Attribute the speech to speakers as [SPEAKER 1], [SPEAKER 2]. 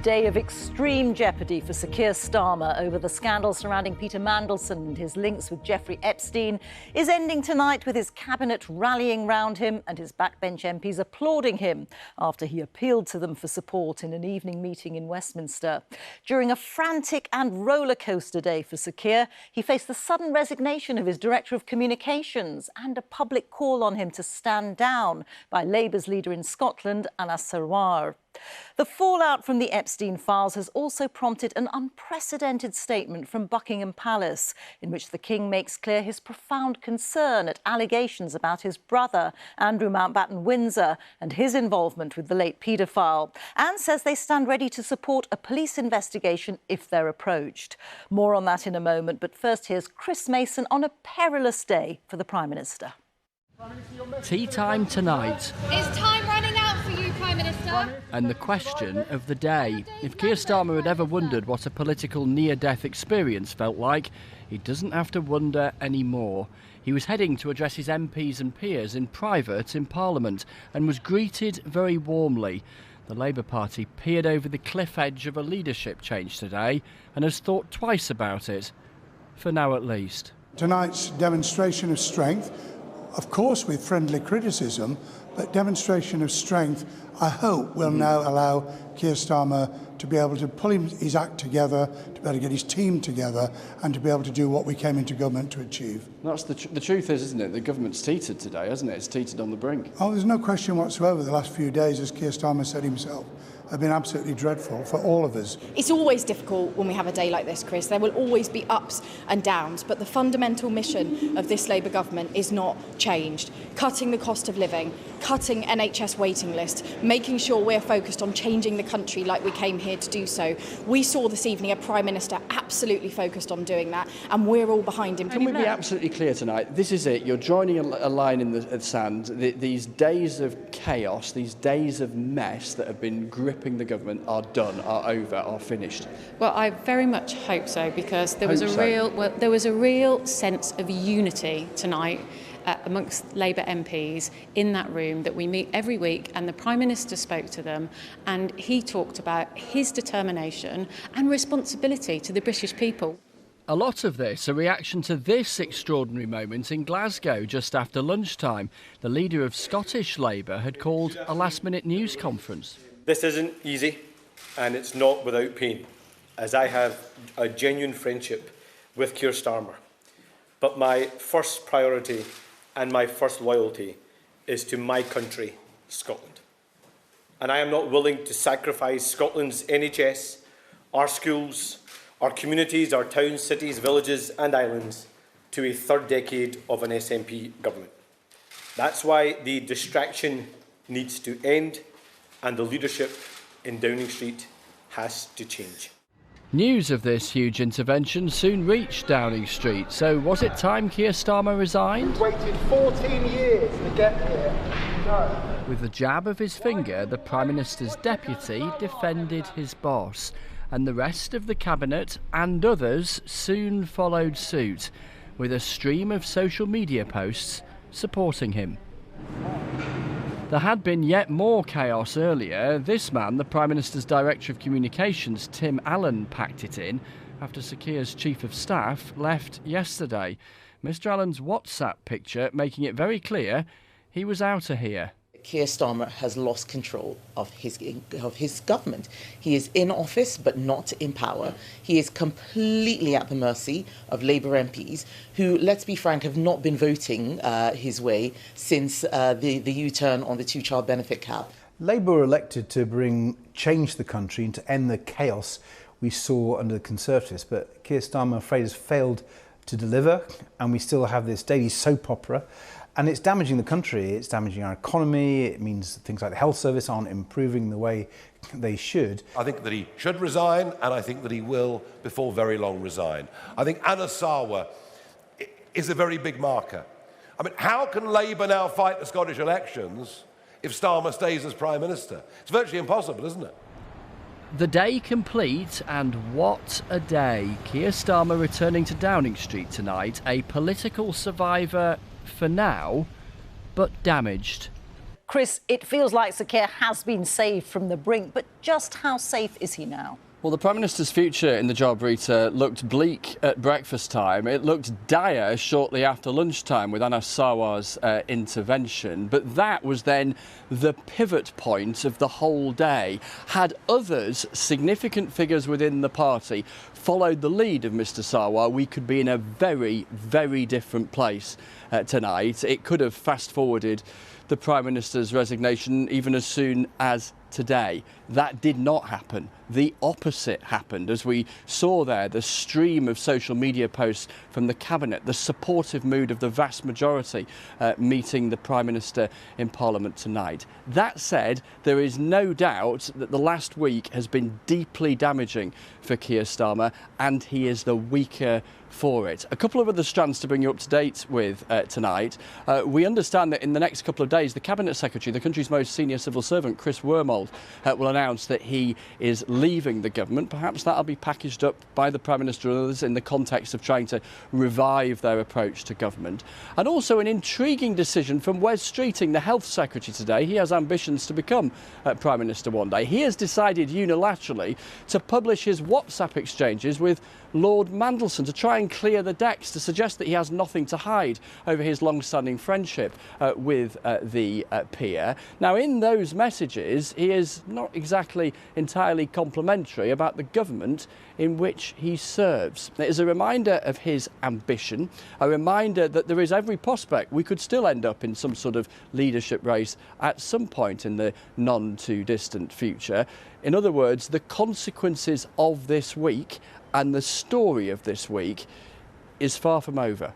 [SPEAKER 1] day of extreme jeopardy for Sir Keir Starmer over the scandal surrounding Peter Mandelson and his links with Jeffrey Epstein is ending tonight with his cabinet rallying round him and his backbench MPs applauding him after he appealed to them for support in an evening meeting in Westminster. During a frantic and rollercoaster day for Sir Keir, he faced the sudden resignation of his Director of Communications and a public call on him to stand down by Labour's leader in Scotland, Sarwar. The fallout from the Epstein files has also prompted an unprecedented statement from Buckingham Palace, in which the King makes clear his profound concern at allegations about his brother, Andrew Mountbatten Windsor, and his involvement with the late paedophile, and says they stand ready to support a police investigation if they're approached. More on that in a moment, but first here's Chris Mason on a perilous day for the Prime Minister.
[SPEAKER 2] Tea time tonight.
[SPEAKER 3] Is time running out for you, Prime Minister?
[SPEAKER 2] And the question of the day. If Keir Starmer had ever wondered what a political near-death experience felt like, he doesn't have to wonder anymore. He was heading to address his MPs and peers in private in Parliament and was greeted very warmly. The Labour Party peered over the cliff edge of a leadership change today and has thought twice about it, for now at least.
[SPEAKER 4] Tonight's demonstration of strength, of course with friendly criticism, but demonstration of strength, I hope, will now allow Keir Starmer to be able to pull his act together, to be able to get his team together, and to be able to do what we came into government to achieve.
[SPEAKER 2] That's the truth is, isn't it? The government's teetered today, hasn't it? It's teetered on the brink.
[SPEAKER 4] Oh, there's no question whatsoever. The last few days, as Keir Starmer said himself, have been absolutely dreadful for all of us.
[SPEAKER 3] It's always difficult when we have a day like this, Chris. There will always be ups and downs, but the fundamental mission of this Labour government is not changed. Cutting the cost of living, cutting NHS waiting lists, making sure we're focused on changing the country like we came here to do so. We saw this evening a Prime Minister absolutely focused on doing that, and we're all behind him.
[SPEAKER 2] Can we be absolutely clear tonight? This is it. You're joining a line in the sand. These days of chaos, these days of mess that have been gripping the government are done, are over, are finished.
[SPEAKER 5] Well, I very much hope so, because there was a real sense of unity tonight amongst Labour MPs in that room that we meet every week, and the Prime Minister spoke to them and he talked about his determination and responsibility to the British people.
[SPEAKER 2] A lot of this a reaction to this extraordinary moment in Glasgow just after lunchtime. The leader of Scottish Labour had called a last-minute news conference.
[SPEAKER 6] This isn't easy, and it's not without pain, as I have a genuine friendship with Keir Starmer. But my first priority and my first loyalty is to my country, Scotland. And I am not willing to sacrifice Scotland's NHS, our schools, our communities, our towns, cities, villages and islands to a third decade of an SNP government. That's why the distraction needs to end, and the leadership in Downing Street has to change.
[SPEAKER 2] News of this huge intervention soon reached Downing Street. So was it time Keir Starmer resigned?
[SPEAKER 7] Waited 14 years to get here. No.
[SPEAKER 2] With the jab of his finger, the Prime Minister's deputy defended his boss, and the rest of the cabinet and others soon followed suit, with a stream of social media posts supporting him. There had been yet more chaos earlier. This man, the Prime Minister's Director of Communications, Tim Allen, packed it in after Sir Keir's Chief of Staff left yesterday. Mr Allen's WhatsApp picture making it very clear he was out of here.
[SPEAKER 8] Keir Starmer has lost control of his government. He is in office but not in power. He is completely at the mercy of Labour MPs who, let's be frank, have not been voting his way since the U-turn on the two-child benefit cap.
[SPEAKER 9] Labour were elected to change the country and to end the chaos we saw under the Conservatives, but Keir Starmer, I'm afraid, has failed to deliver, and we still have this daily soap opera. And it's damaging the country, it's damaging our economy, it means things like the health service aren't improving the way they should.
[SPEAKER 10] I think that he should resign, and I think that he will, before very long, resign. I think Sarwar is a very big marker. I mean, how can Labour now fight the Scottish elections if Starmer stays as Prime Minister? It's virtually impossible, isn't it?
[SPEAKER 2] The day complete, and what a day. Keir Starmer returning to Downing Street tonight, a political survivor for now, but damaged.
[SPEAKER 1] Chris, it feels like Sir Keir has been saved from the brink, but just how safe is he now?
[SPEAKER 2] Well, the Prime Minister's future in the job, Rita, looked bleak at breakfast time. It looked dire shortly after lunchtime with Anas Sarwar's intervention. But that was then the pivot point of the whole day. Had others, significant figures within the party, followed the lead of Mr Sarwar, we could be in a very, very different place tonight. It could have fast-forwarded the Prime Minister's resignation even as soon as today. That did not happen. The opposite happened, as we saw there, the stream of social media posts from the Cabinet, the supportive mood of the vast majority meeting the Prime Minister in Parliament tonight. That said, there is no doubt that the last week has been deeply damaging for Keir Starmer, and he is the weaker for it. A couple of other strands to bring you up to date with tonight. We understand that in the next couple of days, the Cabinet Secretary, the country's most senior civil servant, Chris Wormold, will announce that he is leaving the government. Perhaps that'll be packaged up by the Prime Minister and others in the context of trying to revive their approach to government. And also an intriguing decision from Wes Streeting, the Health Secretary today. He has ambitions to become Prime Minister one day. He has decided unilaterally to publish his WhatsApp exchanges with Lord Mandelson to try and clear the decks, to suggest that he has nothing to hide over his long-standing friendship with the peer. Now, in those messages, he is not exactly entirely complimentary about the government in which he serves. It is a reminder of his ambition, a reminder that there is every prospect we could still end up in some sort of leadership race at some point in the none-too-distant future. In other words, the consequences of this week and the story of this week is far from over.